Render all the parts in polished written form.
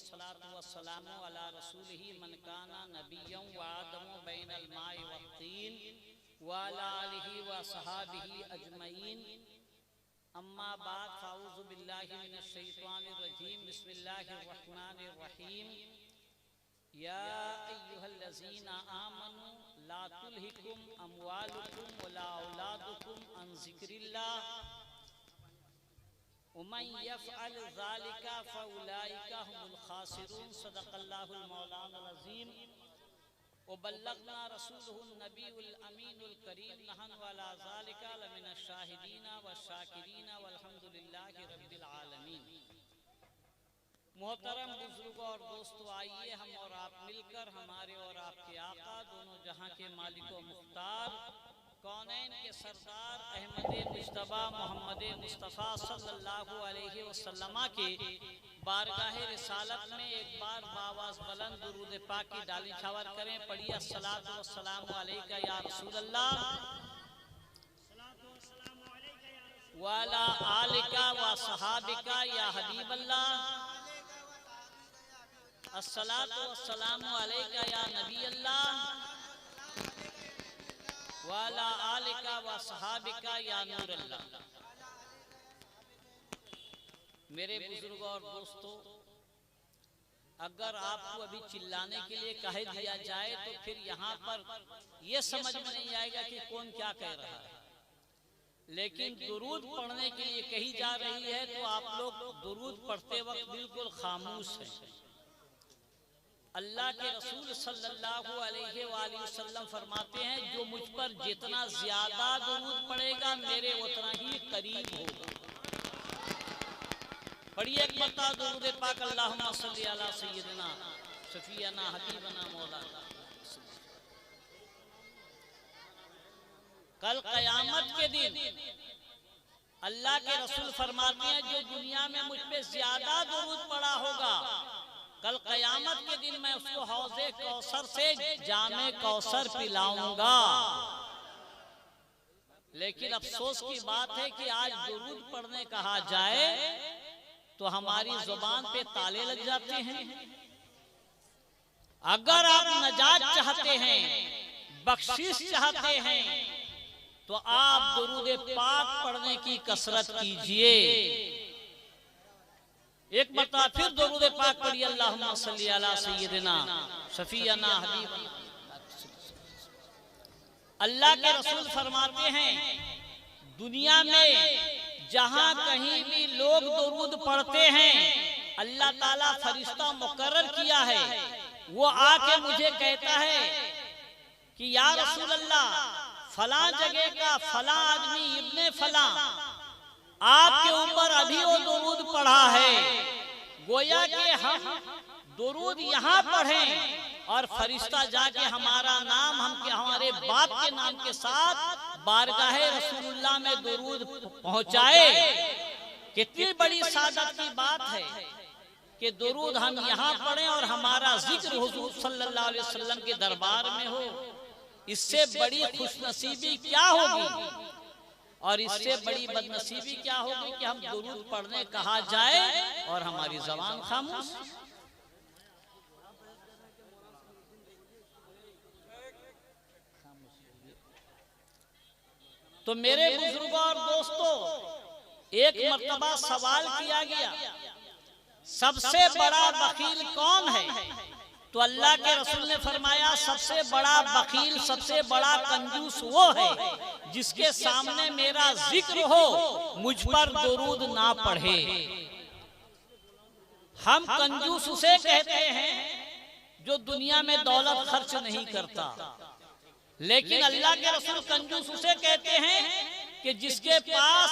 वस्सलातु वस्सलामु अला रसूलिही मन काना नबिय्यन व आदमु बैनल माइ वत्तीन व अला आलिही व सहाबिही अजमईन। अम्मा बाद फ़ाऊज़ु बिल्लाहि मिनश शैतानिर रजीम। बिस्मिल्लाहिर रहमानिर रहीम। या अय्युहल्लज़ीना आमनू ला तुल्हिकुम अमवालुकुम वला औलादुकुम अन ज़िक्रिल्लाह वमन यफ़अल ज़ालिका फ़उलाइका हुमुल ख़ासिरून। सदक़ल्लाहुल मौलानुल अज़ीम व बल्लगना रसूलुहुन नबियुल अमीनुल करीम। नहनु अला ज़ालिका लमिनश शाहिदीना व शाकिरीना वल्हम्दुलिल्लाहि रब्बिल आलमीन। मोहतरम बुजुर्गों और दोस्तों, आइए हम और आप मिलकर हमारे और आपके आका दोनों जहां के मालिक व मुख्तार कौनैन के सरदार अहमद मुज्तबा मोहम्मद मुस्तफ़ा सल्लल्लाहु अलैहि वसल्लम के बारगाह रिसालत में एक बार बावाज़ बुलंद दुरूद पाक की डाली छावर करें। पढ़िए अस्सलातु वस्सलामु अलैका या रसूलल्लाह व अला आलिका व सहाबिका या हबीबल्लाह। अस्सलातु वस्सलामु अलैका या नबी अल्लाह व अला आलिका व सहाबिका या नूर अल्लाह। मेरे बुजुर्गों और दोस्तों, अगर आपको अभी चिल्लाने के लिए कह दिया जाए तो फिर यहाँ पर यह समझ में नहीं आएगा कि कौन क्या कह रहा है, लेकिन दुरूद पढ़ने के लिए कही जा रही है तो आप लोग दुरूद पढ़ते वक्त बिल्कुल खामोश हैं। अल्लाह के रसूल सल्लल्लाहु अलैहि वसल्लम फरमाते हैं, जो मुझ पर जितना ज्यादा दुरूद पड़ेगा मेरे उतना ही करीब होगा। पढ़िए एक मरतबा दुरूद पाक। अल्लाहुम्मा सल्ली अला सय्यिदना शफीअना हबीबना मौलाना। कल क़यामत के दिन अल्लाह के रसूल फरमाते हैं, जो दुनिया में मुझ पे ज्यादा दुरूद पड़ा होगा, कल क़यामत के दिन मैं उसको हौज़े कौसर से जामे कौसर पिलाऊंगा। लेकिन अफसोस की बात है कि आज दुरूद पढ़ने कहा जाए तो हमारी जुबान पे ताले लग जाते हैं। अगर आप नजात चाहते हैं, बख्शिश चाहते हैं, तो आप दुरूद पाक पढ़ने की कसरत कीजिए। एक मरतबा फिर दुरूद पाक पढ़िए। अल्लाहुम्मा सल्ली अला सय्यिदिना शफीअना हबीबना। अल्लाह के रसूल फरमाते हैं, दुनिया में जहां कहीं भी लोग दुरूद पढ़ते हैं, अल्लाह ताला फरिश्ता मुकर्रर किया है, वो आके मुझे कहता है कि या रसूल अल्लाह, फलां जगह का फलां आदमी इब्ने फलां आपके ऊपर अभी वो दुरूद पढ़ा है। गोया कि हम दुरूद यहाँ पढ़ें और फरिश्ता जाके हमारा नाम हमारे बाप के नाम के साथ बारगाहे रसूलुल्लाह में दुरूद पहुँचाए। कितनी बड़ी सादत की बात है कि दुरूद हम यहाँ पढ़ें और हमारा जिक्र हुजूर सल्लल्लाहु अलैहि वसल्लम के दरबार में हो। इससे बड़ी खुशनसीबी क्या होगी और इससे बड़ी बदनसीबी क्या होगी कि हम दुरूद पढ़ने कहा जाए और हमारी ज़बान खामोश। तो मेरे बुजुर्गों और दोस्तों, एक मर्तबा सवाल किया गया, सबसे बड़ा बखील कौन है? तो अल्लाह के रसूल ने फरमाया, सबसे बड़ा बखील, सबसे बड़ा कंजूस वो है जिसके सामने मेरा जिक्र हो, मुझ पर दुरूद ना पढ़े। हम कंजूस उसे कहते हैं जो दुनिया में दौलत खर्च नहीं करता, लेकिन अल्लाह के रसूल कंजूस उसे कहते हैं कि जिसके पास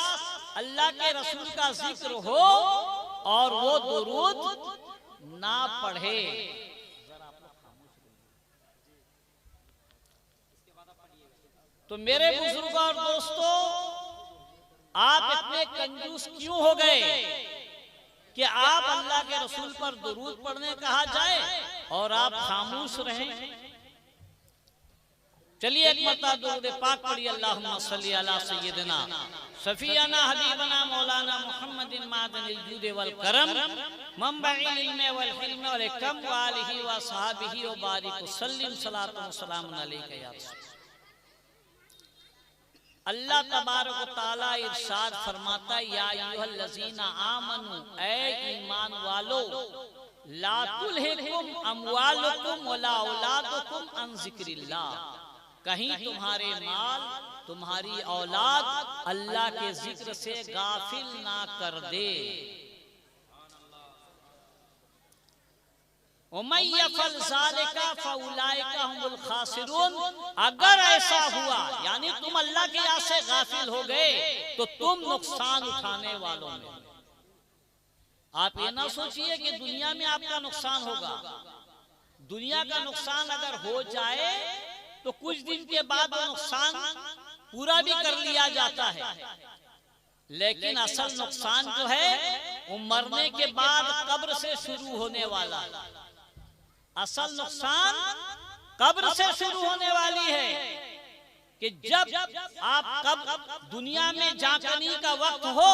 अल्लाह के रसूल का जिक्र हो और वो दुरूद ना पढ़े। तो मेरे बुजुर्गों और दोस्तों, आप इतने कंजूस क्यों हो गए कि आप अल्लाह के रसूल पर दुरूद पढ़ने कहा जाए और आप खामोश रहें? चलिए एक मरतबा दुरूद पाक पढ़िए। अल्लाहुम्मा सल्ली अला सय्यिदिना शफीअना हबीबना मौलाना मुहम्मदिन मादनिल जूद वल करम मंबइल इल्म वल हिल्म और कम वालिही व सहाबिही व बारिक वसल्लिम सलातु व सलाम अलैका या रसूल। अल्लाह तबारक व तआला इरशाद फरमाता है, या अय्युहल्लज़ीना आमनू, ऐ ईमान वालो, ला तुल्हिकुम अमवालुकुम वला औलादुकुम अन ज़िक्रिल्लाह, कहीं तुम्हारे माल तुम्हारी औलाद अल्लाह के जिक्र से गाफिल ना कर दे। उमय्यफल ज़ालिका फउलाइका हुमुल खासिरून, अगर ऐसा हुआ यानी तुम अल्लाह की याद से गाफिल हो गए तो तुम नुकसान उठाने वालों में। आप ये ना सोचिए कि दुनिया में आपका नुकसान होगा। दुनिया का नुकसान अगर हो जाए तो कुछ दिन के बाद वो नुकसान पूरा भी कर लिया जाता है, लेकिन असल नुकसान जो है वो मरने के बाद कब्र से शुरू होने वाला है। असल नुकसान कब्र से शुरू होने वाली है कि जब आप कब दुनिया में जाकनी का वक्त हो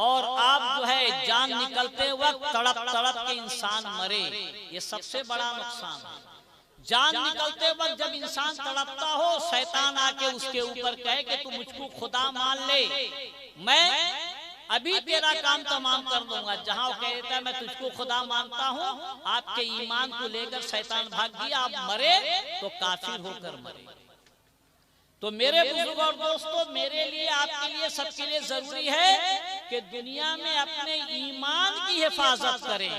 और आप जो है जान निकलते वक्त तड़प तड़प के इंसान मरे, ये सबसे बड़ा नुकसान है। जान निकलते वक्त जब इंसान तड़पता हो, शैतान आके उसके ऊपर कहे कि तू मुझको खुदा मान ले, मैं अभी तेरा काम तमाम कर दूंगा। जहां वो कहता है मैं तुझको खुदा मानता हूँ, आपके ईमान को लेकर शैतान भाग गया, आप मरे तो काफिर होकर मरे। तो मेरे बुजुर्ग और दोस्तों, मेरे लिए आपके लिए सबके लिए जरूरी है कि दुनिया में अपने ईमान की हिफाजत करें।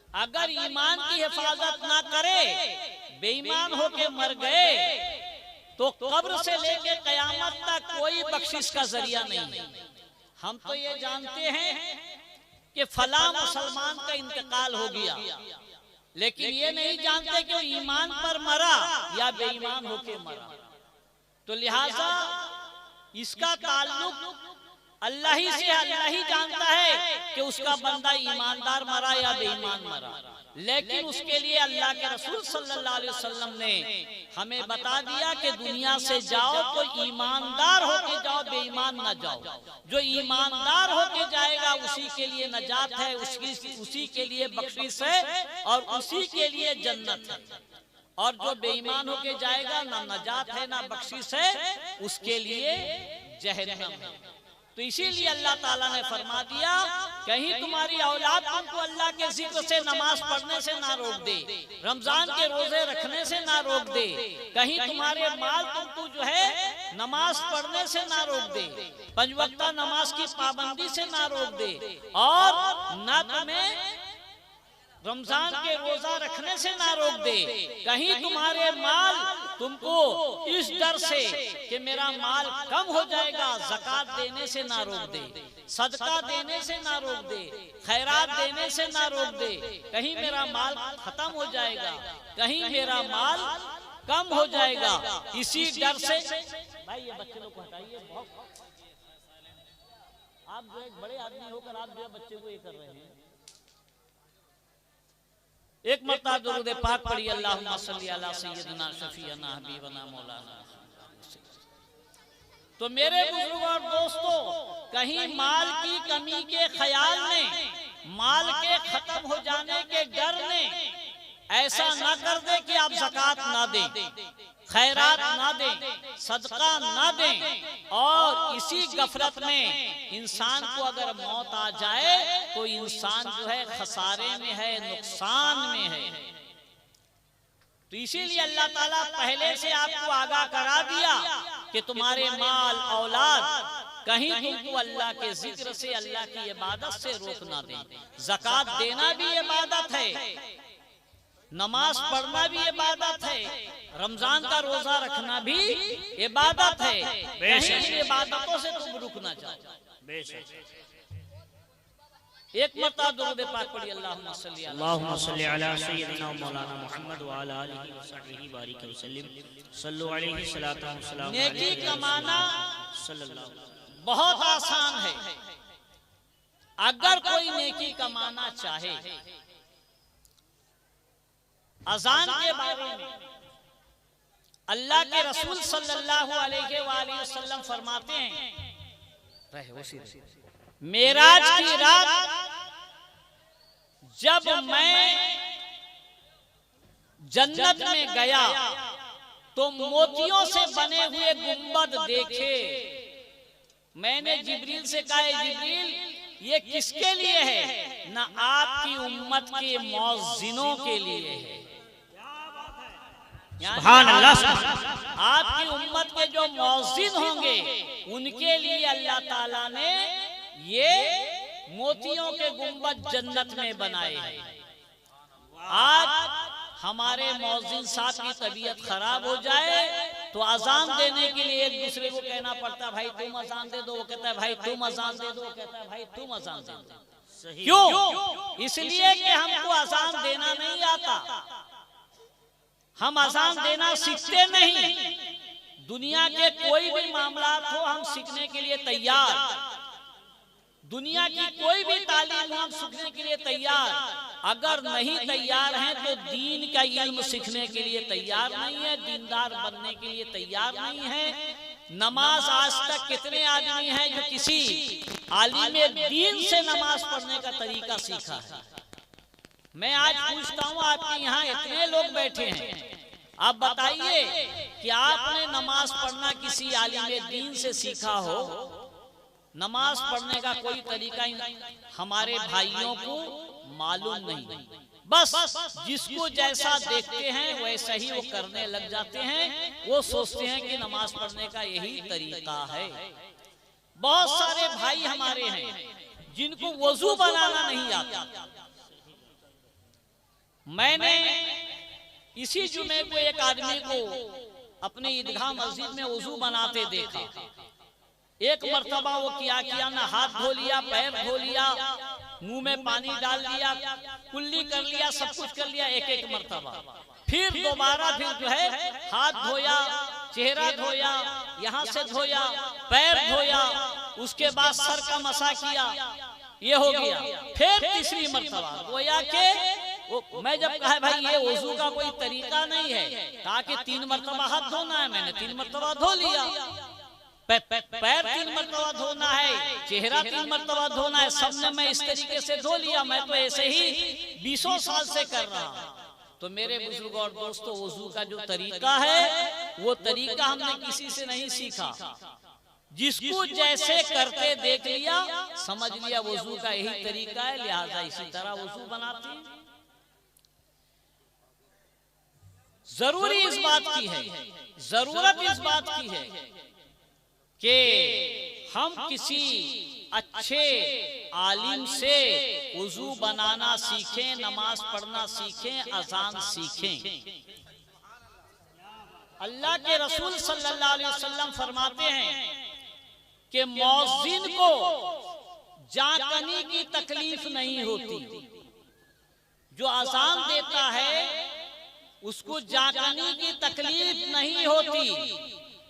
अगर ईमान की हिफाजत ना करे, बेईमान होके मर गए तो कब्र से लेके कयामत तक कोई बख्शिश का जरिया नहीं है। हम तो ये जानते हैं कि फला मुसलमान का इंतकाल हो गया, लेकिन ये नहीं जानते कि वो ईमान पर मरा या बेईमान होके मरा। तो लिहाजा इसका ताल्लुक अल्लाह ही से, अल्लाह ही जानता है कि उसका बंदा ईमानदार मरा या बेईमान मरा। लेकिन उसके लिए अल्लाह के रसूल सल्लल्लाहु अलैहि वसल्लम ने हमें बता दिया कि दुनिया से जाओ तो ईमानदार होके जाओ, बेईमान न जाओ। जो ईमानदार होके जाएगा उसी के लिए नजात है, उसी के लिए बख्शिश है और उसी के लिए जन्नत है। और जो बेईमान होके जाएगा, ना नजात है ना बख्शिश है, उसके लिए जहन्नम है। तो इसीलिए अल्लाह ताला ने फरमा दिया, कहीं तुम्हारी औलाद तुमको अल्लाह के जिक्र से नमाज पढ़ने से ना रोक दे, रमजान के रोजे रखने से ना रोक दे, कहीं तुम्हारे माल तुमको जो है नमाज पढ़ने से ना रोक दे, पंज वक्ता नमाज की पाबंदी से ना रोक दे, और ना तुम्हें रमजान के रोजा रखने से ना रोक दे। कहीं तुम्हारे माल तुमको इस डर से कि मेरा माल कम हो जाएगा, ज़कात देने से ना रोक दे, सदका देने से ना रोक दे, खैरात देने से ना रोक दे। कहीं मेरा माल खत्म हो जाएगा, कहीं मेरा माल कम हो जाएगा, इसी डर से। भाई ये बच्चे लोग को हटाइए, बहुत आप जो एक बड़े आदमी होकर आप जो बच्चे को ये कर रहे हैं। एक मरतबा दुरूद पाक पढ़िए, अल्लाहुम्मा सल्ली अला सय्यिदना शफीअना हबीबना मौलाना। तो मेरे बुजुर्ग और दोस्तों, कहीं माल की कमी के ख्याल में, माल के खत्म हो जाने के डर ने ऐसा ना कर दे कि आप ज़कात ना दें, खैरात ना दें, सदका ना दें, और इसी गफलत में इंसान को अगर मौत आ जाए तो इंसान जो है खसारे में है, नुकसान में है। तो इसीलिए अल्लाह ताला पहले से आपको आगाह करा दिया कि तुम्हारे माल औलाद कहीं तुमको अल्लाह के जिक्र से, अल्लाह की इबादत से रोक ना दें। ज़कात देना भी इबादत है, नमाज पढ़ना भी इबादत है, रमजान का रोजा रखना भी इबादत है। कहीं इबादतों से तुम रुकना चाहो। एक मरतबा दुरूद पाक पढ़िए, अल्लाहुम्मा सल्ली अला सय्यिदिना मौलाना मुहम्मद व अला आलिहि व सहबिहि बारिक वसल्लम सल्लल्लाहु अलैहि वसल्लम। नेकी कमाना बहुत आसान है। अगर कोई नेकी कमाना चाहे, अजान के बारे में अल्लाह के रसूल सल्लल्लाहु अलैहि वसल्लम फरमाते हैं, मेराज की रात जब मैं जन्नत में गया तो मोतियों से बने हुए गुंबद देखे। मैंने जिब्रील से कहा, जिब्रील ये किसके लिए है? ना आपकी उम्मत के मौज़िनों के लिए है। सुभान अल्लाह। आपकी उम्मत के जो मौज़िन होंगे उनके लिए अल्लाह ताला ने ये मोतियों के गुंबद जन्नत में बनाए हैं। आज हमारे मौज़िन साहब की तबीयत खराब हो जाए तो अजान देने के लिए एक दूसरे को कहना पड़ता है, भाई तुम अजान दे दो, वो कहता है भाई तुम अजान दे दो, वो कहता है भाई तुम अजान दे दो। क्यों? इसलिए कि हमको अजान देना नहीं आता, हम अजान देना सीखते नहीं। दुनिया के कोई भी मामला हो हम सीखने के लिए तैयार, दुनिया की कोई भी तालीम हम सीखने के लिए तैयार। अगर नहीं तैयार हैं तो दीन का इल्म सीखने के लिए तैयार नहीं है, दीनदार बनने के लिए तैयार नहीं है। नमाज आज तक कितने आदमी हैं जो किसी आलिम दीन से नमाज पढ़ने का तरीका सीखा है? मैं आज पूछता हूँ, आपके यहाँ इतने लोग बैठे हैं, आप बताइए कि आपने नमाज पढ़ना किसी आलिम दीन से सीखा हो? नमाज पढ़ने का कोई तरीका हमारे भाइयों को मालूम नहीं। बस जिसको जैसा देखते हैं वैसा ही वो करने लग जाते हैं। वो सोचते हैं कि नमाज पढ़ने का यही तरीका है। बहुत सारे भाई हमारे हैं जिनको वजू बनाना नहीं आता। मैंने इसी जुमे को एक आदमी को अपने ईदगाह मस्जिद में वजू बनाते देखा। एक मर्तबा वो किया ना हाथ धो लिया, पैर धो लिया, मुंह में पानी डाल लिया, कुल्ली कर लिया, सब कुछ कर लिया एक एक मर्तबा। फिर दोबारा फिर जो है हाथ धोया, चेहरा धोया, यहाँ से धोया, पैर धोया, उसके बाद सर का मसा किया, ये हो गया। फिर तीसरी मर्तबा गोया के मैं जब कहा भाई ये वजू का कोई तरीका नहीं है, ताकि 3 मर्तबा हाथ धोना है, मैंने 3 मर्तबा धो लिया। पैर 3 मर्तबा धोना है, चेहरा 3 मर्तबा धोना है, सबने मैं इस तरीके से धो लिया। मैं तो ऐसे ही 20 साल से कर रहा। तो मेरे बुजुर्ग और दोस्तों, वजू का जो तरीका है वो तरीका हमने किसी से नहीं सीखा। जिसको जैसे करते देख लिया, समझ लिया वजू का यही तरीका है, लिहाजा इसी तरह वजू बनाते हैं। जरूरी इस बात की है, जरूरत इस बात की है कि हम किसी अच्छे आलिम से वजू बनाना सीखें, नमाज पढ़ना सीखें, अजान सीखें। अल्लाह के रसूल सल्लल्लाहु अलैहि वसल्लम फरमाते हैं कि मौज़िन को जाकनी की तकलीफ नहीं होती। जो अजान देता है उसको जाकनी की तकलीफ नहीं होती।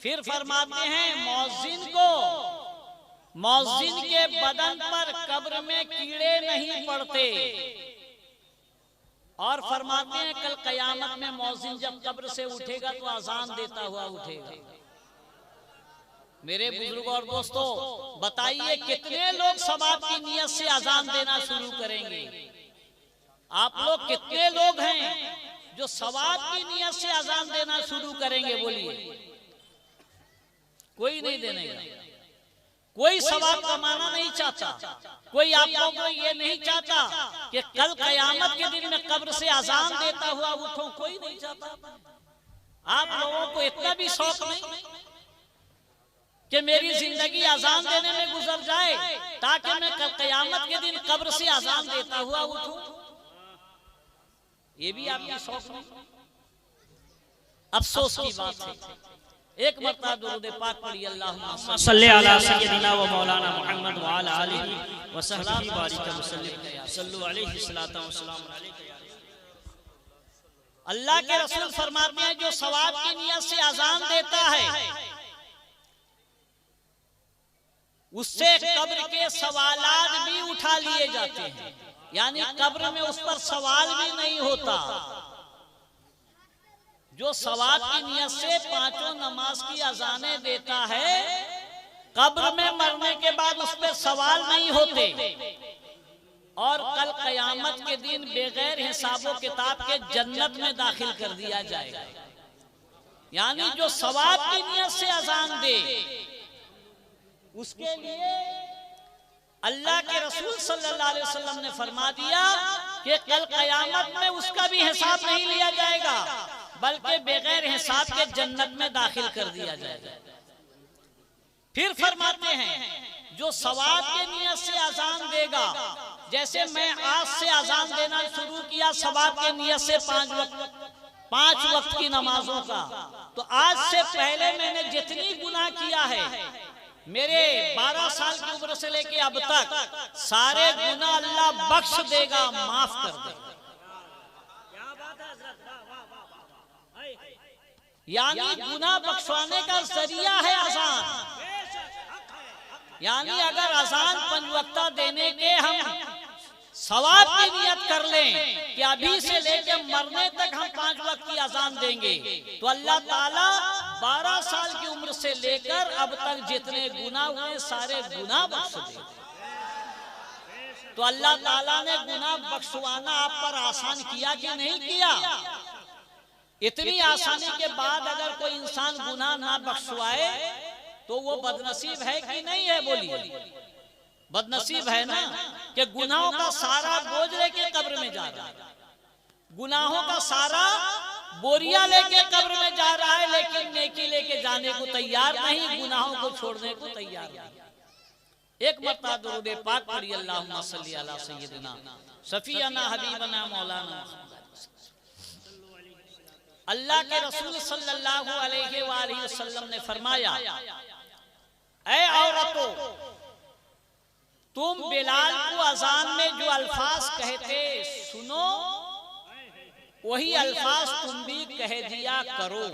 फिर फरमाते हैं मौज़िन के बदन पर कब्र में कीड़े नहीं पड़ते। और फरमाते हैं कल कयामत में मौज़िन जब कब्र से उठेगा तो अजान देता हुआ उठेगा। मेरे बुजुर्ग और दोस्तों, बताइए कितने लोग सवाब की नियत से अजान देना शुरू करेंगे? आप लोग कितने लोग हैं जो सवाब की नियत से अजान देना शुरू करेंगे? बोलिए। कोई नहीं देने का, कोई सवाब कमाना नहीं चाहता। कोई आप लोगों को ये नहीं चाहता कि कल कयामत के दिन में कब्र से अजान देता हुआ उठो, कोई नहीं चाहता। आप लोगों को इतना भी शौक नहीं कि मेरी जिंदगी अजान देने में गुजर जाए ताकि मैं कल कयामत के दिन कब्र से अजान देता हुआ उठूं। ये भी आपकी शौक नहीं। अफसोस की बात है। एक मरतबा दुरूद पाक पढ़िए, अल्लाहुम्मा सल्ली अला सय्यदिना व मौलाना मुहम्मद व अला आलिहि व सहबिहि बारिक वसल्लम। सल्लु अलैहि सलातु व सलाम अलैका। अल्लाह के रसूल फरमाते हैं जो सवाब की नियत से अजान देता है उससे कब्र के सवालात भी उठा लिए जाते हैं, यानी कब्र में उस पर सवाल भी नहीं होता। जो सवाब की नियत से 5 नमाज की अजानें देता है, कब्र में मरने के बाद उस पर सवाल नहीं होते। और कल कयामत के दिन बगैर हिसाबो किताब के जन्नत में दाखिल कर दिया जाएगा। यानी जो सवाब की नियत से अजान दे उसके लिए अल्लाह के रसूल सल्लल्लाहु अलैहि वसल्लम ने फरमा दिया कि कल कयामत में उसका भी हिसाब नहीं लिया जाएगा, बल्कि बगैर हिसाब के जन्नत में दाखिल कर दिया जाएगा। फिर फरमाते हैं जो सवाब के नियत से अजान देगा, जैसे मैं आज से अजान देना शुरू किया सवाब के नियत से 5 वक्त की नमाजों का, तो आज से पहले मैंने जितनी गुनाह किया है मेरे 12 साल की उम्र से लेके अब तक सारे गुनाह अल्लाह बख्श देगा, माफ कर देगा। यानी गुनाह बख्शवाने का जरिया है अजान। यानी अगर अजान 5 वक्ता देने के हम सवाब की नियत कर लें कि अभी से लेकर मरने तक हम 5 वक्त की अजान देंगे, तो अल्लाह ताला 12 साल की उम्र से लेकर अब तक जितने गुनाह हुए सारे गुनाह बख्श देंगे। तो अल्लाह ताला ने गुनाह बख्शवाना आप पर आसान किया कि नहीं किया? इतनी आसानी के बाद अगर कोई इंसान गुनाह ना बख्शवाए तो वो बदनसीब है कि नहीं है? बोलिए, बदनसीब है ना, कि गुनाहों का सारा बोझ लेके कब्र में जा रहा है, गुनाहों का सारा बोरिया लेके कब्र में जा रहा है, लेकिन नेकी लेके जाने को तैयार नहीं, गुनाहों को छोड़ने को तैयार नहीं। एक मरतबा दुरूद पाक पढ़िए, अल्लाहुम्मा सल्ली अला सय्यिदिना शफीअना हबीबना मौलाना। अल्लाह के रसूल सल्लल्लाहु अलैहि वसल्लम ने फरमाया, ऐ औरतों, तुम बिलाल को अजान में जो अल्फाज कहते सुनो, वही अल्फाज तुम भी कह दिया करो।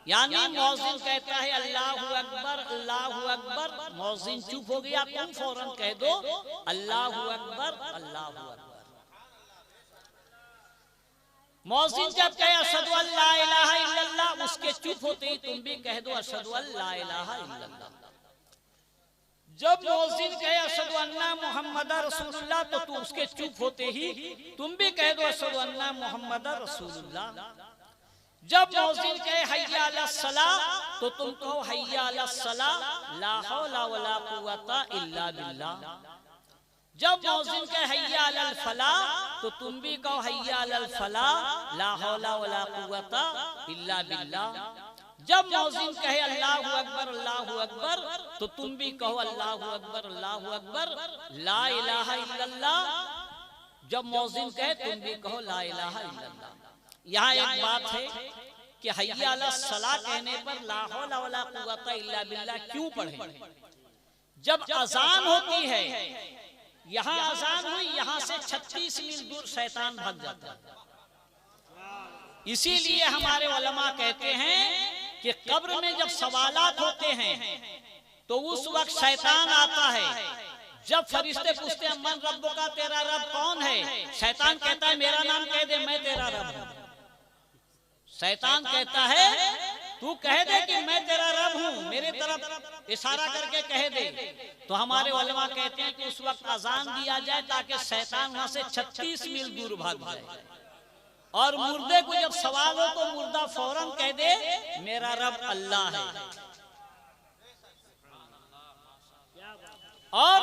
यानी मौजिन कहता है अल्लाहु अकबर अल्लाहु अकबर, मौजिन चुप हो गया, तुम फौरन कह दो अल्लाहु अकबर अल्लाहु अकबर। मौजिन जब कहे अशहदु अल्ला इलाहा इल्लल्लाह, उसके चुप होते ही तुम भी कह दो अशहदु अल्ला इलाहा इल्लल्लाह। जब मौजिन कहे अशहदु अन्ना मुहम्मद रसूलुल्लाह, तो तुम उसके चुप होते ही तुम भी कह दो अशहदु अन्ना मुहम्मद रसूलुल्लाह। जब मौजिन कहे हय्या अलस सलाह, तो तुम कहो हय्या अलस सलाह ला हौला वला कुव्वता इल्ला बिल्लाह। जब मौजिन कहे हय्या अलल फलाह, तो तुम भी कहो हय्या अलल फलाह ला हौला वला कुव्वता इल्ला बिल्लाह। जब मौजिन कहे अल्लाहु अकबर, तो तुम भी कहो अल्लाहु अकबर ला इलाहा इल्लल्लाह। जब मौजिन कहे तुम भी कहो ला इलाहा इल्लल्लाह। यहाँ एक बात है कि हय्या अलस सलाह कहने पर ला हौला वला कुव्वता इल्ला बिल्लाह क्यों पढ़े? जब अजान होती है, यहाँ अजान हुई, यहाँ से 36 मील दूर शैतान भाग जाता है। इसीलिए हमारे उलमा कहते हैं कि कब्र में जब सवालात होते हैं तो उस वक्त शैतान आता है। जब फरिश्ते पूछते हैं मन रब्बो का, तेरा रब कौन है? शैतान कहता है मेरा नाम कह दे, मैं तेरा रब हूं। शैतान कहता है तू कह दे कि मैं तेरा रब हूं, मेरे तरफ इशारा करके कह दे। तो हमारे उलमा कहते हैं कि उस वक्त अजान दिया जाए ताकि शैतान वहां से 36 मील दूर भाग जाए। और मुर्दे को जब सवाल हो तो मुर्दा फौरन कह दे मेरा रब अल्लाह है। और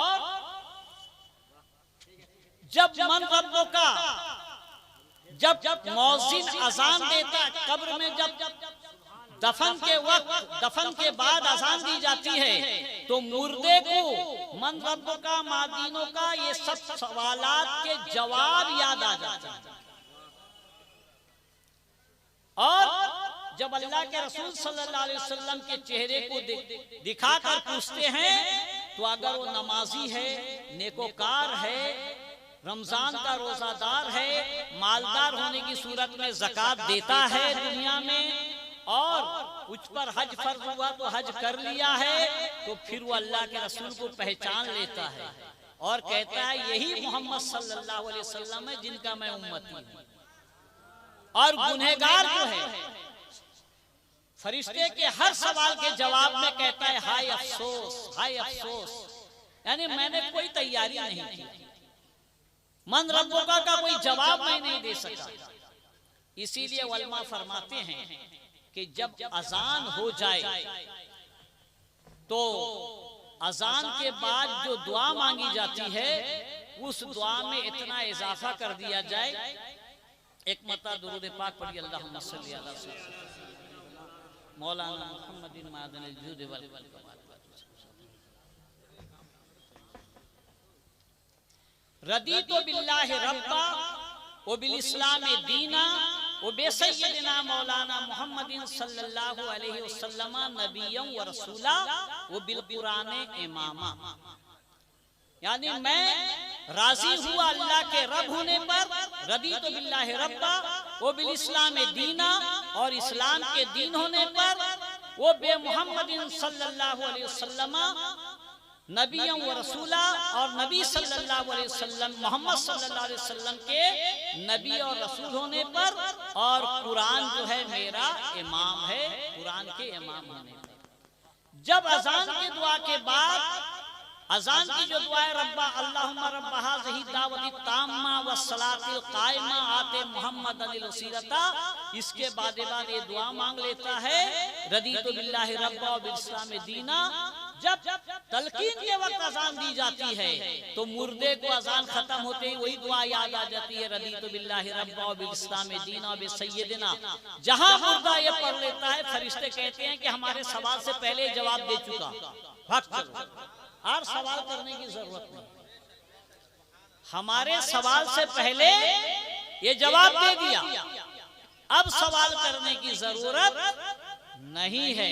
जब मन रब्बों का, जब मौजिन अजान देता कब्र में, जब दफन के वक्त, दफन के बाद अजान दी जाती है, तो मुर्दे को मन रब्बों का, मादीनों का, ये सब सवालात के जवाब याद आ जाते हैं। और जब अल्लाह के रसूल सल्लल्लाहु अलैहि वसल्लम के चेहरे को दिखाकर पूछते हैं, तो अगर वो नमाजी है, नेकोकार है, रमजान का रोजादार है, मालदार होने की सूरत में ज़कात देता है दुनिया में, और उस पर हज फर्ज हुआ तो हज कर लिया है, तो फिर वो अल्लाह के रसूल को पहचान लेता है और कहता है यही मोहम्मद सल्लल्लाहु अलैहि वसल्लम है जिनका मैं उम्मती हूं। और गुनहगार जो है, फरिश्ते के हर सवाल के जवाब में कहता है हाय अफसोस, हाय अफसोस, यानी मैंने कोई तैयारी नहीं की। मन रब्बुका का कोई जवाब मैं नहीं दे सका। इसीलिए उलमा फरमाते हैं कि जब अजान हो जाए तो अजान के बाद जो दुआ मांगी जाती है उस दुआ में इतना इजाफा कर दिया जाए। एक मरतबा दुरूद पाक पढ़िए, अल्लाहुम्मा सल्ली अला मौलाना मुहम्मदिन मादनिल जुद वल कमाल। रदीतु बिल्लाहि रब्बा व बिल इस्लाम दीना व बिसय्यिदिना मौलाना मुहम्मदिन सल्लल्लाहु अलैहि वसल्लम नबिय्यन व रसूला व बिल कुरान इमामा। यानी मैं राजी हुआ अल्लाह के रब होने पर, रदीतु बिल्लाहि रब्बा व बिल इस्लाम दीना, और इस्लाम के दीन होने पर, वो बे मुहम्मदिन सल्लल्लाहु अलैहि वसल्लम नबिय्यन व रसूला, और नबी सल्लल्लाहु अलैहि वसल्लम मोहम्मद सल्लल्लाहु अलैहि वसल्लम के नबी और रसूल होने पर, और कुरान जो है मेरा इमाम है, कुरान के इमाम होने पर। जब अजान की दुआ के बाद अजान की जो दुआ है, रब्बा अल्लाहुम्मा रब्बा हाज़िही दावती ताम्मा व सलातिल कायमा आते मुहम्मद अनिल वसीलता, इसके बाद ये दुआ मांग लेता है, रदीतु बिल्लाहि रब्बा व बिल इस्लाम दीना। जब तलकीन के वक्त अजान दी जाती है तो मुर्दे को अजान खत्म होते ही वही दुआ याद आ जाती है, रदीतु बिल्लाहि रब्बा व बिल इस्लाम दीना व सय्यदिना। जहां मुर्दा ये पढ़ लेता है, फरिश्ते कहते हैं कि हमारे सवाल से पहले जवाब दे चुका, भाग चलो, और सवाल करने की जरूरत नहीं, हमारे सवाल से पहले ये जवाब दे दिया, अब सवाल करने की जरूरत नहीं है।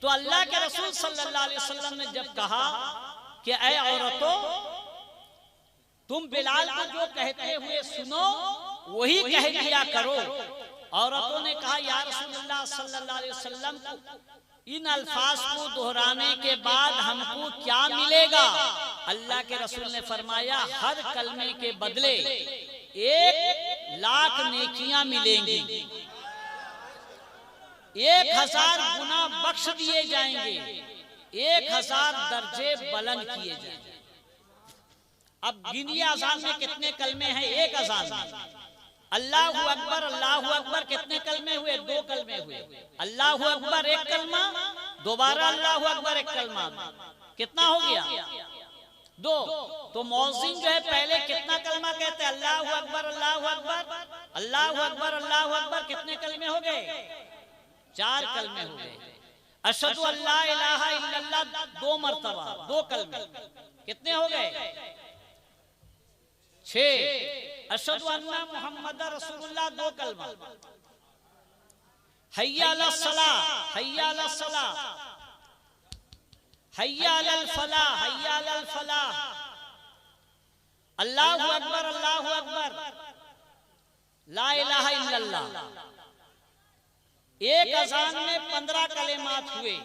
तो अल्लाह के रसूल सल्लल्लाहु अलैहि वसल्लम ने जब कहा कि ऐ औरतों, तुम बिलाल को जो कहते हुए सुनो वही कह दिया करो। औरतों ने कहा, या रसूलुल्लाह सल्लल्लाहु अलैहि वसल्लम, इन अल्फाज को दोहराने के बाद हमको क्या मिलेगा? अल्लाह के रसूल ने फरमाया, हर कलमे के बदले 1,00,000 नेकियां मिलेंगी, 1000 गुना बख्श दिए जाएंगे, 1000 दर्जे बुलंद किए जाएंगे। अब गिनिए अजान में कितने कलमे हैं? एक अजान में अल्लाहु अकबर कितने कलमे हुए? 2 कलमे हुए। अल्लाहु अकबर एक कलमा, दोबारा अल्लाहु अकबर एक कलमा, कितना हो गया? 2। तो मौज़िन जो है पहले कितना कलमा कहते हैं? अल्लाहु अकबर अल्लाहु अकबर अल्लाहु अकबर अल्लाहु अकबर, कितने कलमे हो गए? 4 कलमे हो गए। अशहदु अल्ला इलाहा इल्लल्लाह 2 मरतबा, 2 कलमे, कितने हो गए? 6। अशहदु अन्ना मुहम्मदर रसूलुल्लाह 2 कलमा। हय्या अलस सलाह, हय्या अलस सलाह, हय्या अलल फलाह, हय्या अलल फलाह, अल्लाहु अकबर ला इलाहा इल्लल्लाह। एक अजान में 15 कलेमात हुए।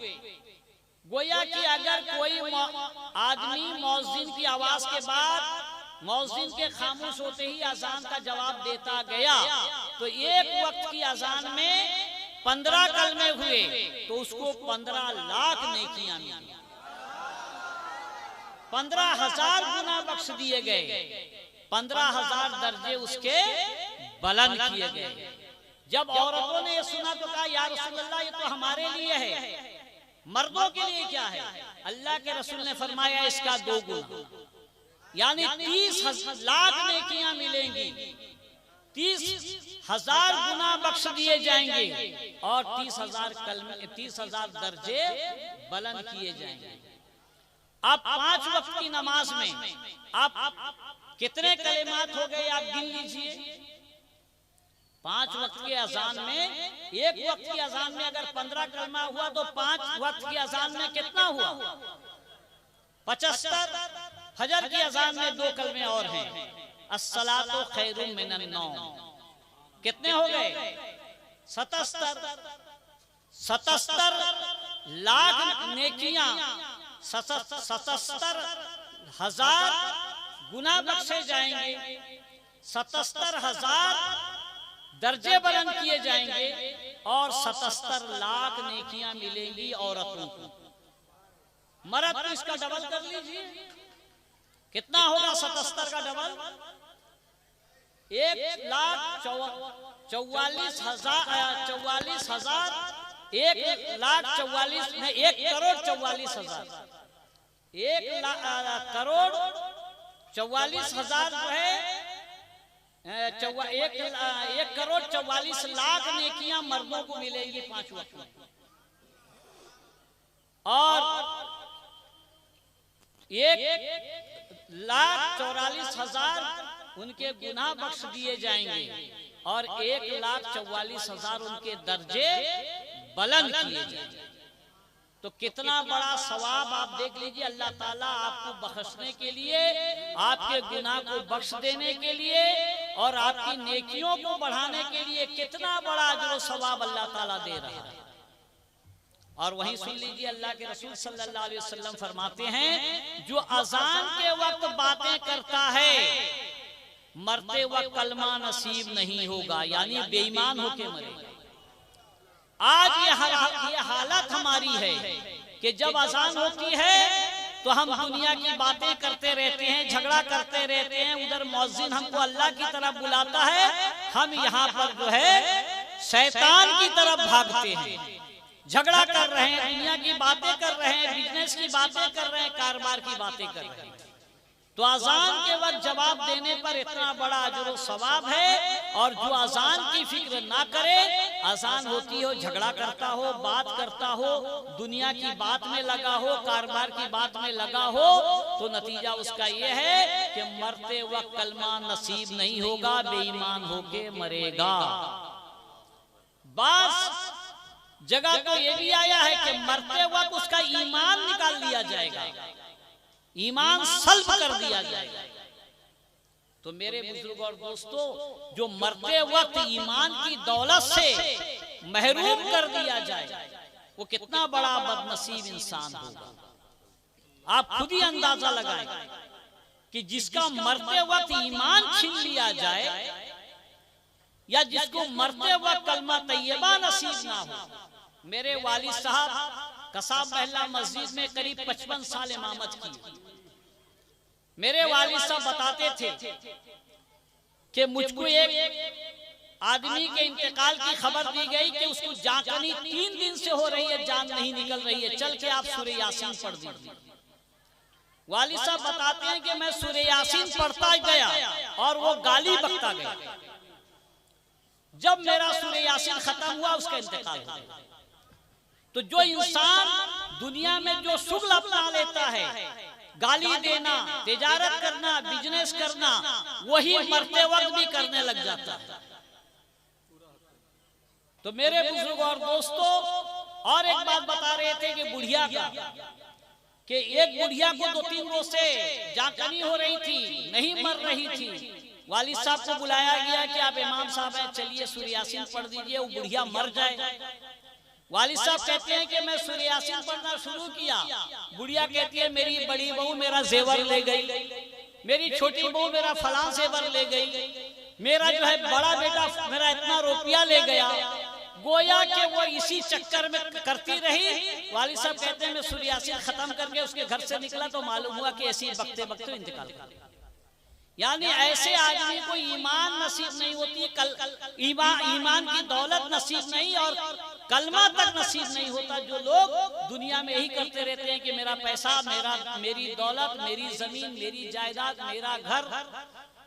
गोया कि अगर कोई आदमी मौज़िन की आवाज के बाद मौज़िन के खामोश होते ही अजान का जवाब देता गया तो एक वक्त की अजान में 15 कलमे हुए तो उसको 15,00,000 नेकियां मिली, 15,000 गुना बख्श दिए गए, 15,000 दर्जे उसके बुलंद किए गए। जब औरतों ने ये सुना तो कहा, या रसूलल्लाह, ये तो हमारे लिए है, मर्दों के लिए क्या है? अल्लाह के रसूल ने फरमाया, इसका 2 गुना, यानी 30,00,000 नेकियां मिलेंगी, 30,000 गुना बख्श दिए जाएंगे और 30,000 दर्जे बुलंद किए जाएंगे। आप 5 वक्त की नमाज में आप कितने कलेमात हो गए? आप गिन लीजिए। 5 वक्त के अजान में, एक वक्त की अजान में अगर 15 कलमा हुआ तो 5 वक्त की अजान में कितना हुआ? 75। फजर की अजान में 2 कलमे और हैं, अस्सलातु खैरुम मिनन नौम, कितने हो गए? 77 लाख नेकियां, 77,000 गुना बख्शे जाएंगे, 77,000 दर्जे बुलंद किए जाएंगे और 77 लाख नेकियां मिलेंगी औरतों को। मर्द तो इसका डबल कर लीजिए, कितना होगा 77 का डबल? 1,44,000 1,44,000 1,44,000 जो है 1,44,00,000 नेकियां मर्दों को मिलेंगी 5 वक्त में, और 1,44,000 उनके गुनाह बख्श दिए जाएंगे, और 1,44,000 उनके दर्जे बुलंद किए जाएंगे। तो कितना बड़ा सवाब आप देख लीजिए। अल्लाह ताला आपको बख्शने के लिए, आपके गुनाह को बख्श देने के लिए और आपकी नेकियों को बढ़ाने के लिए कितना बड़ा अजर सवाब अल्लाह ताला दे रहा है। और वहीं सुन लीजिए, अल्लाह के रसूल सल्लल्लाहु अलैहि वसल्लम फरमाते हैं, जो अजान के वक्त बातें करता है मरते वक्त कलमा नसीब नहीं होगा, यानी बेईमान होके मरेगा। आज ये हालत हमारी है कि जब अजान होती है तो हम दुनिया की बातें करते रहते हैं, झगड़ा करते रहते हैं। उधर मौज़िन हमको अल्लाह की तरफ बुलाता है, हम यहाँ पर जो है शैतान की तरफ भागते हैं, झगड़ा कर रहे हैं, दुनिया की बातें कर रहे हैं, बिजनेस की बातें कर रहे हैं, कारोबार की बातें कर रहे हैं। तो अजान के वक्त जवाब देने पर इतना बड़ा अजर सवाब है। और जो अजान की फिक्र ना करे, अजान होती हो झगड़ा करता हो, बात करता हो, दुनिया की बात में लगा हो, कारोबार की बात में लगा हो, तो नतीजा उसका ये है कि मरते वक्त कलमा नसीब नहीं होगा, बेईमान होके मरेगा। बस जगह तो ये भी आया है कि मरते वक्त उसका ईमान निकाल लिया जाएगा, ईमान सल्ब कर दिया जाएगा। तो मेरे बुजुर्ग और दोस्तों, जो मरते वक्त ईमान की दौलत से महरूम कर दिया जाए, वो कितना बड़ा बदनसीब इंसान होगा। आप खुद ही अंदाजा लगाएं कि जिसका मरते वक्त ईमान छीन लिया जाए, या जिसको मरते वक्त कलमा तैयबा नसीब ना हो। मेरे वालिद साहब कसाब महल्ला मस्जिद में करीब 55 साल इमामत की। मेरे वालिद साहब बताते थे कि मुझको एक आदमी के इंतकाल की खबर दी गई कि उसको जाकनी 3 दिन से हो रही है, जान नहीं निकल रही है, चल के आप सूरह यासीन पढ़ दीजिए। वालिद साहब बताते हैं कि मैं सूरह यासीन पढ़ता गया और वो गाली बकता गया। जब मेरा सूरह यासीन खत्म हुआ, उसका इंतकाल हो गया। तो जो इंसान दुनिया में जो शुगल अपना लेता है, गाली देना, तिजारत करना, बिजनेस करना, वही मरते वक्त भी करने लग जाता है। तो मेरे बुजुर्ग और दोस्तों, और एक बात बता रहे थे कि बुढ़िया का, कि एक बुढ़िया को 2-3 रोज से जाकनी हो रही थी, नहीं मर रही थी। वालिद साहब को बुलाया गया कि आप इमाम साहब हैं, चलिए सूरह यासीन पढ़ दीजिए, वो बुढ़िया मर जाए। वालिद साहब कहते हैं कि मैं सूरह यासीन पढ़ना शुरू किया। बुढ़िया कहती है, मेरी बड़ी बहू मेरा जेवर ले गई, मेरी छोटी बहू मेरा फलां जेवर ले गई, मेरा जो है बड़ा बेटा मेरा इतना रुपया ले गया। गोया कि वो इसी चक्कर में करती रही। वालिद साहब कहते हैं, मैं सूरह यासीन खत्म करके उसके घर से निकला तो मालूम हुआ कि ऐसी बकते बकते इंतकाल कर गया। यानी ऐसे आदमी को ईमान नसीब नहीं होती, ईमान की दौलत नसीब नहीं और कलमा तक नसीब नहीं होता। जो लोग दुनिया में यही करते रहते हैं कि मेरा पैसा, मेरी दौलत, मेरी जमीन, मेरी जायदाद, मेरा घर,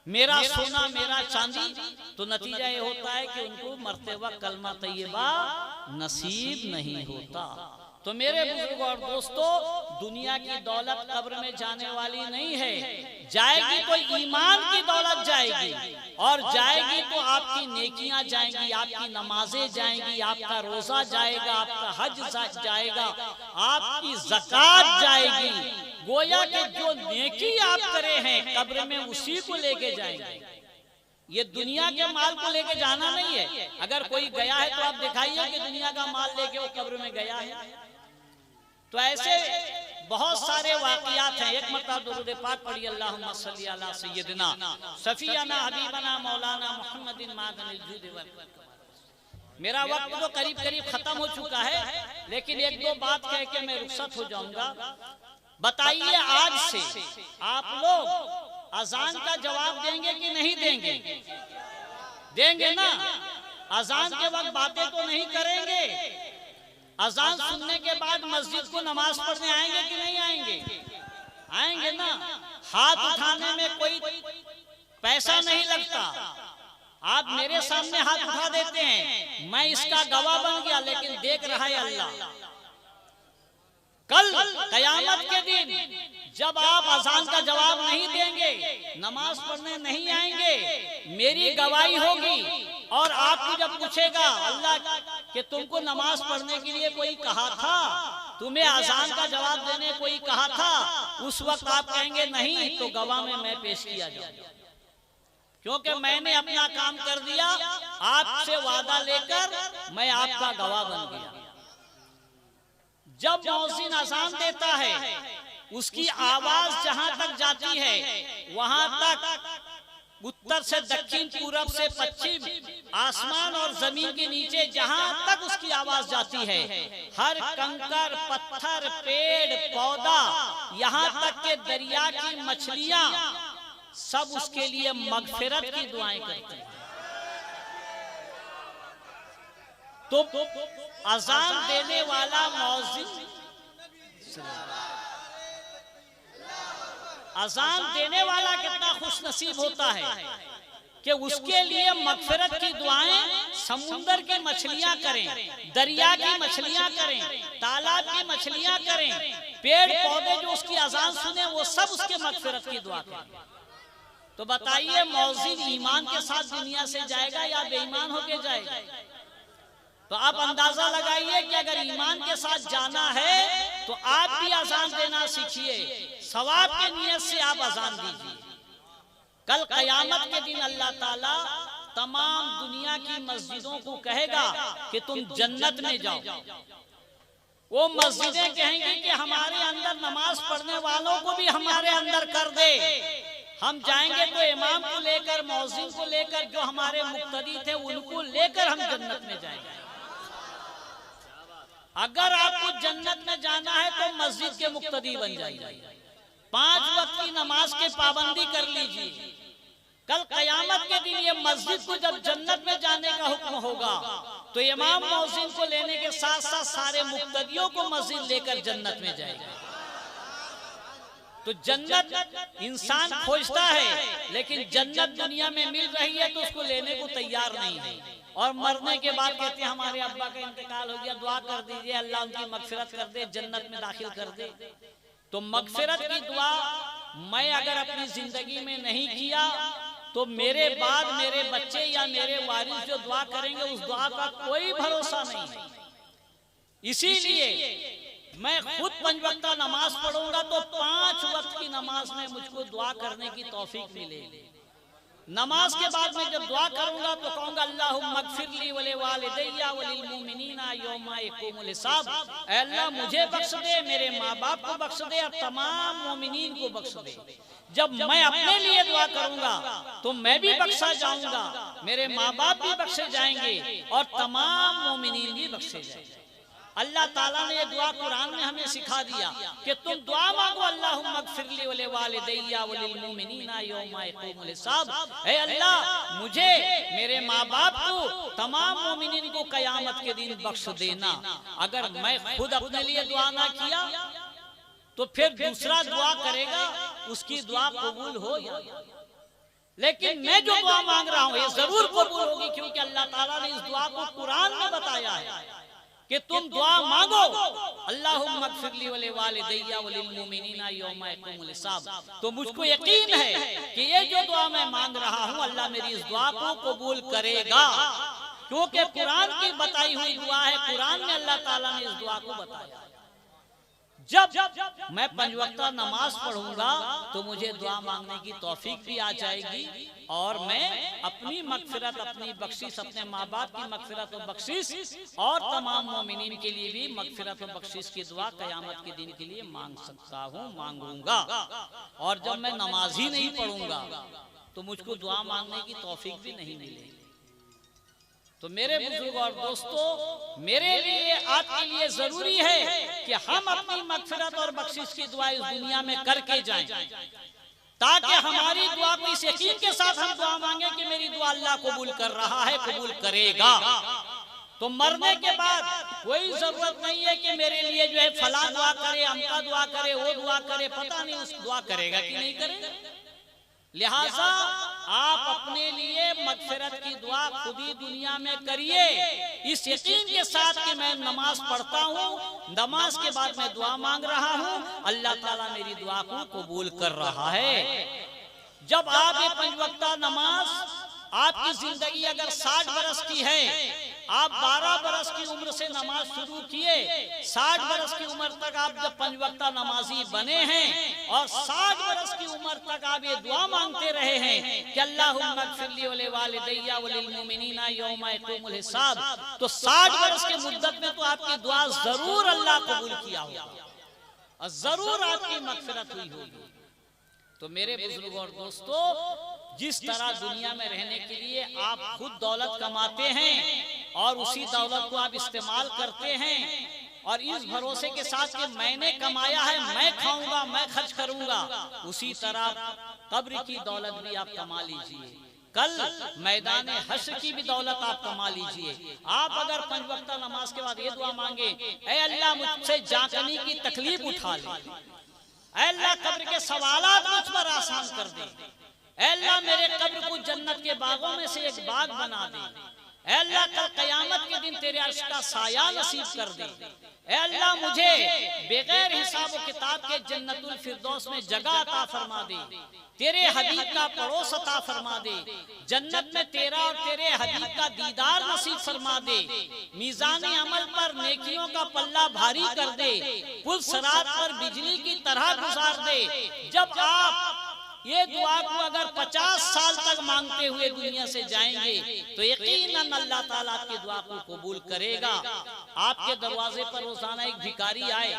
मेरा सोना, मेरा चांदी, तो नतीजा ये होता है कि उनको मरते वक्त कलमा तैयबा नसीब नहीं होता। तो मेरे बुजुर्ग और दोस्तों, दुनिया की दौलत कब्र में जाने वाली नहीं है, जाएगी तो ईमान की दौलत जाएगी, और जाएगी तो आपकी नेकियां जाएंगी, आपकी नमाजें जाएंगी, आपका रोजा जाएगा, आपका हज जाएगा, आपकी ज़कात जाएगी। गोया कि जो नेकी आप करे हैं कब्र में उसी को लेके जाएंगे। ये दुनिया के माल को लेके जाना नहीं है। अगर कोई गया है तो आप दिखाइए कि दुनिया का माल लेके वो कब्र में गया है। तो ऐसे बहुत सारे वाक़ियात हैं। एक मरतबा दुरूद पाक पढ़िए, अल्लाहुम्मा सल्ली अला सय्यदिना शफीअना हबीबना मौलाना मुहम्मदिन मादनिल जूद वल। मेरा वक्त तो करीब करीब खत्म हो चुका है, लेकिन 1-2 बात कह के मैं रुखसत हो जाऊंगा। बताइए आज से आप लोग अजान का जवाब देंगे कि नहीं देंगे? देंगे ना? अजान के वक्त बातें तो नहीं करेंगे। अजान सुनने के बाद मस्जिद को नमाज पढ़ने आएंगे कि नहीं आएंगे? आएंगे ना? हाथ उठाने में कोई पैसा नहीं लगता। आप मेरे सामने हाथ उठा देते हैं, मैं इसका गवाह बन गया, लेकिन देख रहा है अल्लाह। कल कयामत के दिन जब आप अजान का जवाब नहीं देंगे, नमाज पढ़ने नहीं आएंगे, मेरी गवाही होगी। और आपको जब पूछेगा अल्लाह कि तुमको नमाज पढ़ने के लिए कोई कहा था, तुम्हें अजान का जवाब देने कोई कहा था, उस वक्त आप कहेंगे नहीं, तो गवाह में मैं पेश किया जाऊंगा, क्योंकि मैंने अपना काम कर दिया। आपसे वादा लेकर मैं आपका गवाह बन गया। जब मौज़िन अज़ान देता है, उसकी आवाज जहां तक जाती है, वहां तक उत्तर से दक्षिण, पूरब से पश्चिम, आसमान और जमीन के नीचे जहां तक उसकी आवाज जाती है, हर कंकर, पत्थर, पेड़, पौधा, यहाँ तक के दरिया की मछलियां सब उसके लिए मगफिरत की दुआएं करते हैं। तो अजान देने वाला मौज़िन, अजान देने वाला कितना खुश नसीब होता है कि उसके लिए मगफिरत की दुआएं समुंदर की मछलियां करें, दरिया की मछलियां करें, तालाब की मछलियां करें, पेड़ पौधे जो उसकी अजान सुने वो सब उसके मगफिरत की दुआ करें। तो बताइए मौज़िन ईमान के साथ दुनिया से जाएगा या बेईमान होके जाएगा? तो आप अंदाजा लगाइए कि अगर ईमान के साथ जाना है तो आप भी अजान देना सीखिए, सवाब की नियत से आप अजान दीजिए। कल कयामत के दिन अल्लाह ताला तमाम दुनिया की मस्जिदों को कहेगा कि तुम जन्नत में जाओ। वो मस्जिदें कहेंगी कि हमारे अंदर नमाज पढ़ने वालों को भी हमारे अंदर कर दे। हम जाएंगे तो इमाम को लेकर, मौज़िन को लेकर, जो हमारे मुक्तदी थे उनको लेकर हम जन्नत में जाएंगे। अगर आपको जन्नत में जाना है तो मस्जिद के मुक्तदी बन जाइए, 5 वक्त की नमाज के पाबंदी कर लीजिए। कल कयामत के दिन ये मस्जिद को जब जन्नत में जाने का हुक्म होगा तो इमाम मौज़िन को लेने के साथ साथ सारे मुक्तदियों को मस्जिद लेकर जन्नत में जाएगा। तो जन्नत इंसान खोजता है, लेकिन जन्नत दुनिया में मिल रही है तो उसको लेने को तैयार नहीं है। और मरने के बाद कहते हैं हमारे अब्बा का इंतकाल हो गया, दुआ कर दीजिए अल्लाह उनकी मगफिरत कर दे, जन्नत में दाखिल कर दे। तो मगफिरत की दुआ मैं अगर अपनी जिंदगी में नहीं किया तो मेरे बाद मेरे बच्चे या मेरे वारिस जो दुआ करेंगे उस दुआ का कोई भरोसा नहीं है। इसीलिए मैं खुद 5 वक्त नमाज पढ़ूंगा तो 5 वक्त की नमाज में मुझको दुआ करने की तौफीक मिलेगी। नमाज के बाद मैं जब दुआ करूंगा तो कहूंगा अल्लाहुम्मा अग़फ़िरली वले वालिदैया वलिल मुमिनीना यौमा यक़ूमुल हिसाब। ऐ अल्लाह मुझे बख्श दे, मेरे माँ बाप को बख्श दे और तमाम मोमिनीन को बख्श दे। जब मैं अपने लिए दुआ करूंगा तो मैं भी बख्शा जाऊंगा, मेरे माँ बाप भी बख्शे जाएंगे और तमाम मोमिनीन भी बख्शे जाएंगे। अल्लाह ताला ने ये दुआ कुरान में हमें सिखा दिया कि तुम दुआ मांगो अल्लाहुम्मा अग़फ़िरली वले वालिदैया वलिल मुमिनीना यौमा यक़ूमुल हिसाब। ऐ अल्लाह मुझे, मेरे माँ बाप को, तमाम मोमिनीन को कयामत के दिन बख्श देना। अगर मैं खुद अपने लिए दुआ ना किया तो फिर दूसरा दुआ करेगा, उसकी दुआ कबूल हो या, लेकिन मैं जो दुआ मांग रहा हूँ ये जरूर कबूल होगी, क्योंकि अल्लाह ताला ने इस दुआ को कुरान में बताया है कि तुम दुआ मांगो अल्लाहुम्मा अग़फ़िरली वले वालिदैया वलिल मुमिनीना यौमा यक़ूमुल हिसाब। तो मुझको यकीन है कि ये जो दुआ मैं मांग रहा हूँ अल्लाह मेरी इस दुआ को कबूल करेगा, क्योंकि कुरान की बताई हुई दुआ है। कुरान में अल्लाह ताला ने इस दुआ को बताया। जब मैं 5 वक्त नमाज पढ़ूंगा तो मुझे दुआ मांगने की तौफीक भी आ जाएगी और मैं अपनी मगफिरत, अपनी बख्शिश, अपने माँ बाप की मगफिरत और बख्शिश और तमाम मोमिनीन के लिए भी मगफिरत और बख्शिश की दुआ कयामत के दिन के लिए मांग सकता हूँ, मांगूंगा। और जब मैं नमाज ही नहीं पढ़ूंगा तो मुझको दुआ मांगने की तौफीक भी नहीं मिलेगी। तो मेरे बुजुर्ग और दोस्तों, मेरे लिए आपके लिए जरूरी है कि हम अपनी मगफिरत और बख्शिश की दुआ इस दुनिया में करके जाएं, ताकि हमारी दुआ को इस यकीन के साथ हम दुआ मांगे कि मेरी दुआ अल्लाह कबूल कर रहा है, कबूल करेगा। तो मरने के बाद कोई जरूरत नहीं है कि मेरे लिए जो है फला दुआ करे, अमका दुआ करे, वो दुआ करे, पता नहीं उस दुआ करेगा कि नहीं करेगा। लिहाजा आप अपने लिए मगफिरत की दुआ खुद ही दुनिया में करिए, इस यकीन के साथ कि मैं नमाज पढ़ता हूँ, नमाज के बाद मैं दुआ मांग रहा हूँ, अल्लाह ताला मेरी दुआ को कबूल कर रहा है। जब आप ये 5 वक्ता नमाज, आपकी जिंदगी अगर 60 बरस की है, आप 12 बरस की उम्र से नमाज शुरू किए, 60 बरस की उम्र तक आप जब 5 वक्ता नमाजी बने हैं और 60 बरस की उम्र तक आप ये दुआ मांगते रहे हैं कि अल्लाहुम्मा इग़फिरली व लिवालिदैया व लिलमुमिनीना यौमा यक़ूमुल हिसाब, तो 60 बरस के मुद्दत में तो आपकी दुआ जरूर अल्लाह कबूल किया होगा और जरूर आपकी मग़फ़िरत हुई होगी। तो मेरे बुजुर्ग और दोस्तों, जिस तरह दुनिया में रहने के लिए आप खुद दौलत कमाते हैं और उसी दौलत को आप इस्तेमाल करते हैं और इस भरोसे के साथ कि मैंने कमाया है, मैं खाऊंगा, मैं खर्च करूंगा, उसी तरह कब्र की दौलत भी आप कमा लीजिए, कल मैदान हश्र की भी दौलत आप कमा लीजिए। आप अगर 5 वक्ता नमाज के बाद ये दुआ मांगे, ऐ अल्लाह मुझसे जांचने की तकलीफ उठा ले, ऐ अल्लाह कब्र के सवालात मुझ पर आसान कर दे, ऐ अल्लाह मेरे कब्र को जन्नत के बागों में से एक बाग बना दे, ऐ अल्लाह कल कयामत के दिन तेरे अर्श का साया नसीब कर दे, ऐ अल्लाह मुझे बगैर हिसाब व किताब के जन्नतुल फिरदौस में जगह अता फरमा दे, तेरे हबीब का पड़ोस अता फरमा दे, जन्नत में तेरा और तेरे हबीब का दीदार नसीब फरमा दे, मीज़ान अमल पर नेकियों का पल्ला भारी कर दे, पुल सिरात पर बिजली की तरह गुजार दे। जब आप ये दुआ को अगर 50 साल तक मांगते हुए दुनिया से जाएंगे तो यकीनन अल्लाह ताला आपकी दुआ को कबूल करेगा। आपके दरवाजे पर रोजाना एक भिखारी आए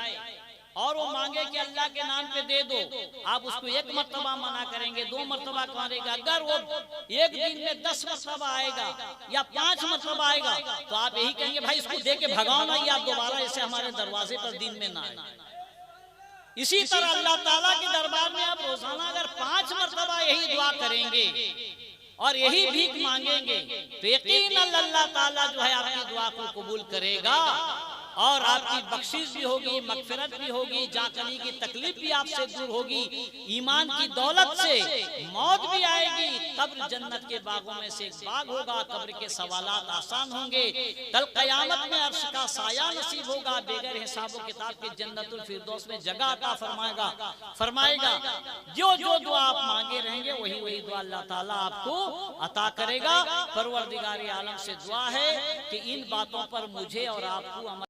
और वो मांगे कि अल्लाह के नाम पे दे दो, आप उसको 1 मर्तबा मना करेंगे, 2 मर्तबा करेगा, अगर वो एक दिन में 10 मर्तबा आएगा या 5 मर्तबा आएगा तो आप यही कहेंगे भाई इसको दे के भगाओ ना, आप दोबारा ऐसे हमारे दरवाजे पर दिन में ना आए। इसी तरह अल्लाह ताला के दरबार में आप रोजाना अगर 5 मर्तबा यही दुआ करेंगे और यही भीख मांगेंगे तो यकीनन अल्लाह ताला जो है आपकी दुआ को कबूल करेगा और आपकी बख्शिश भी होगी, मगफिरत भी होगी, जांचने की तकलीफ भी आपसे दूर होगी, ईमान की दौलत से मौत भी आएगी, कब्र जन्नत के बागों में से एक बाग होगा, कब्र के सवालात आसान होंगे, कल कयामत में अर्श का साया नसीब होगा, बगैर हिसाब व किताब के जन्नतुल फिरदौस में जगह अता फरमाएगा। जो जो दुआ आप मांगे रहेंगे वही वही दुआ अल्लाह ताला आपको अता करेगा। परवरदिगार आलम से दुआ है कि इन बातों पर मुझे और आपको अमल